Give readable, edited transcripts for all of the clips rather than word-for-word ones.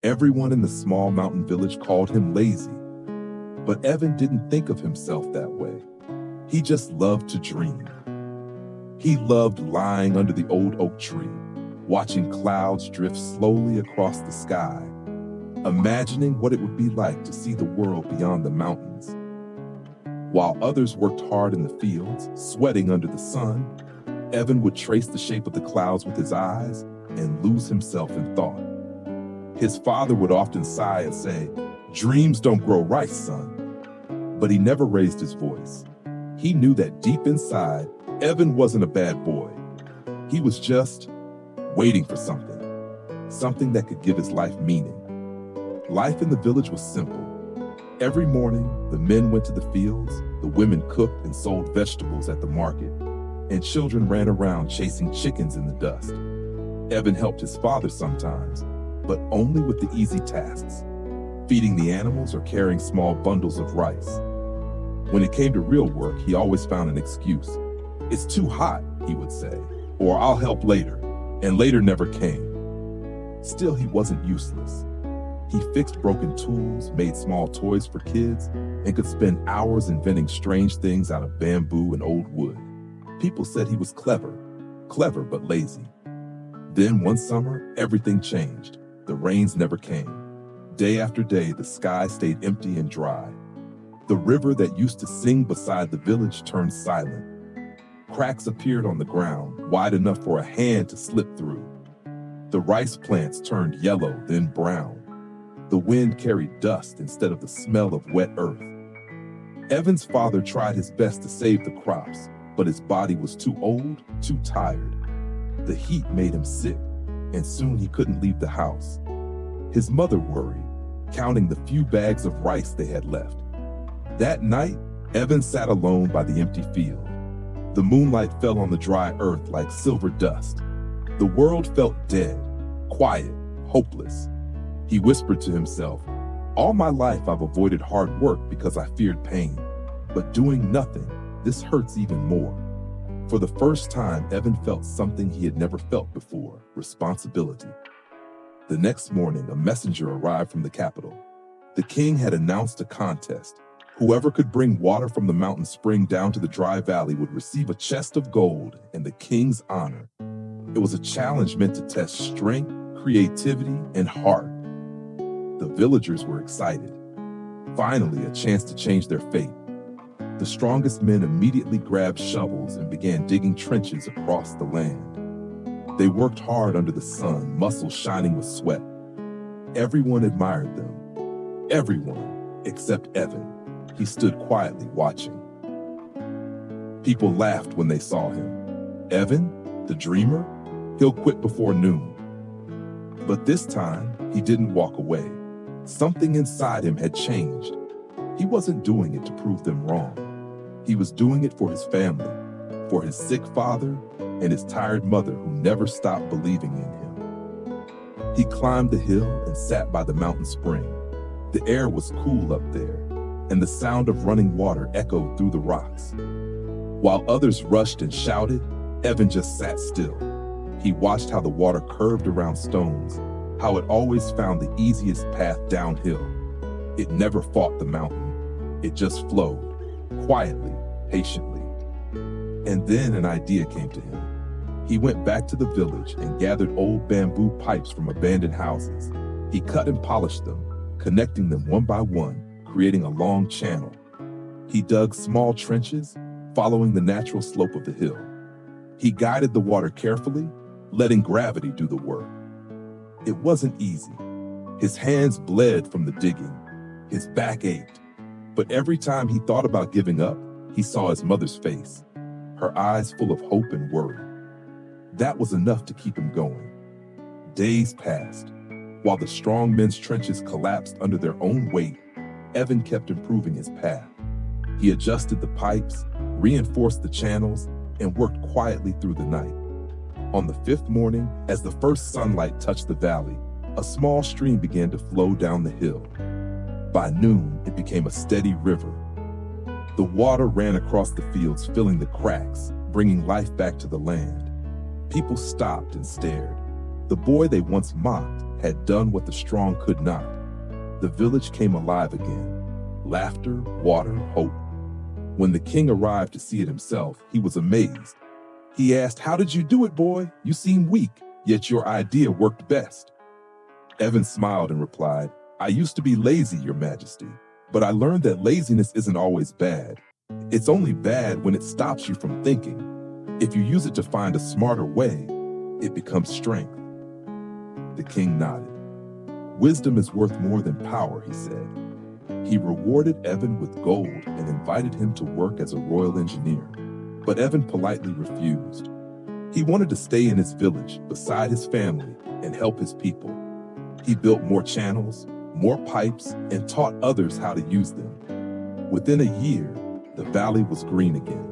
Everyone in the small mountain village called him lazy, but Evan didn't think of himself that way. He just loved to dream. He loved lying under the old oak tree, watching clouds drift slowly across the sky, imagining what it would be like to see the world beyond the mountains. While others worked hard in the fields, sweating under the sun, Evan would trace the shape of the clouds with his eyes and lose himself in thought. His father would often sigh and say, "Dreams don't grow rice, son." But he never raised his voice. He knew that deep inside, Evan wasn't a bad boy. He was just waiting for something that could give his life meaning. Life in the village was simple. Every morning, the men went to the fields, the women cooked and sold vegetables at the market, and children ran around chasing chickens in the dust. Evan helped his father sometimes, but only with the easy tasks, feeding the animals or carrying small bundles of rice. When it came to real work, he always found an excuse. "It's too hot," he would say, or "I'll help later," and later never came. Still, he wasn't useless. He fixed broken tools, made small toys for kids, and could spend hours inventing strange things out of bamboo and old wood. People said he was clever but lazy. Then one summer, everything changed. The rains never came. Day after day, the sky stayed empty and dry. The river that used to sing beside the village turned silent. Cracks appeared on the ground, wide enough for a hand to slip through. The rice plants turned yellow, then brown. The wind carried dust instead of the smell of wet earth. Evan's father tried his best to save the crops, but his body was too old, too tired. The heat made him sick, and soon he couldn't leave the house. His mother worried, counting the few bags of rice they had left. That night, Evan sat alone by the empty field. The moonlight fell on the dry earth like silver dust. The world felt dead, quiet, hopeless. He whispered to himself, "All my life I've avoided hard work because I feared pain. But doing nothing, this hurts even more." For the first time, Evan felt something he had never felt before: responsibility. The next morning, a messenger arrived from the capital. The king had announced a contest. Whoever could bring water from the mountain spring down to the dry valley would receive a chest of gold and the king's honor. It was a challenge meant to test strength, creativity, and heart. The villagers were excited. Finally, a chance to change their fate. The strongest men immediately grabbed shovels and began digging trenches across the land. They worked hard under the sun, muscles shining with sweat. Everyone admired them. Everyone, except Evan. He stood quietly watching. People laughed when they saw him. Evan, the dreamer, he'll quit before noon. But this time, he didn't walk away. Something inside him had changed. He wasn't doing it to prove them wrong. He was doing it for his family, for his sick father and his tired mother who never stopped believing in him. He climbed the hill and sat by the mountain spring. The air was cool up there, and the sound of running water echoed through the rocks. While others rushed and shouted, Evan just sat still. He watched how the water curved around stones, how it always found the easiest path downhill. It never fought the mountain. It just flowed, quietly, patiently. And then an idea came to him. He went back to the village and gathered old bamboo pipes from abandoned houses. He cut and polished them, connecting them one by one, creating a long channel. He dug small trenches, following the natural slope of the hill. He guided the water carefully, letting gravity do the work. It wasn't easy. His hands bled from the digging. His back ached. But every time he thought about giving up, he saw his mother's face, her eyes full of hope and worry. That was enough to keep him going. Days passed. While the strong men's trenches collapsed under their own weight, Evan kept improving his path. He adjusted the pipes, reinforced the channels, and worked quietly through the night. On the fifth morning, as the first sunlight touched the valley, a small stream began to flow down the hill. By noon, it became a steady river. The water ran across the fields, filling the cracks, bringing life back to the land. People stopped and stared. The boy they once mocked had done what the strong could not. The village came alive again. Laughter, water, hope. When the king arrived to see it himself, he was amazed. He asked, "How did you do it, boy? You seem weak, yet your idea worked best." Evan smiled and replied, "I used to be lazy, Your Majesty, but I learned that laziness isn't always bad. It's only bad when it stops you from thinking. If you use it to find a smarter way, it becomes strength." The king nodded. "Wisdom is worth more than power," he said. He rewarded Evan with gold and invited him to work as a royal engineer. But Evan politely refused. He wanted to stay in his village, beside his family, and help his people. He built more channels, more pipes, and taught others how to use them. Within a year, the valley was green again.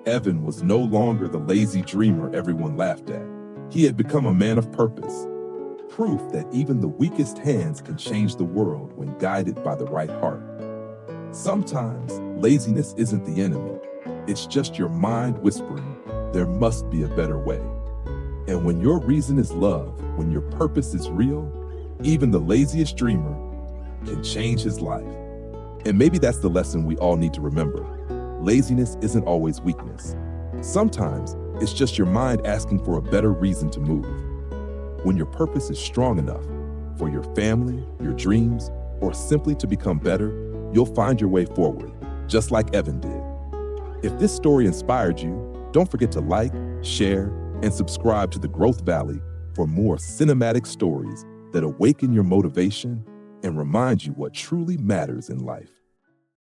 Evan was no longer the lazy dreamer everyone laughed at. He had become a man of purpose. Proof that even the weakest hands can change the world when guided by the right heart. Sometimes, laziness isn't the enemy. It's just your mind whispering, there must be a better way. And when your reason is love, when your purpose is real, even the laziest dreamer can change his life. And maybe that's the lesson we all need to remember. Laziness isn't always weakness. Sometimes, it's just your mind asking for a better reason to move. When your purpose is strong enough for your family, your dreams, or simply to become better, you'll find your way forward, just like Evan did. If this story inspired you, don't forget to like, share, and subscribe to The Growth Valley for more cinematic stories that awaken your motivation and remind you what truly matters in life.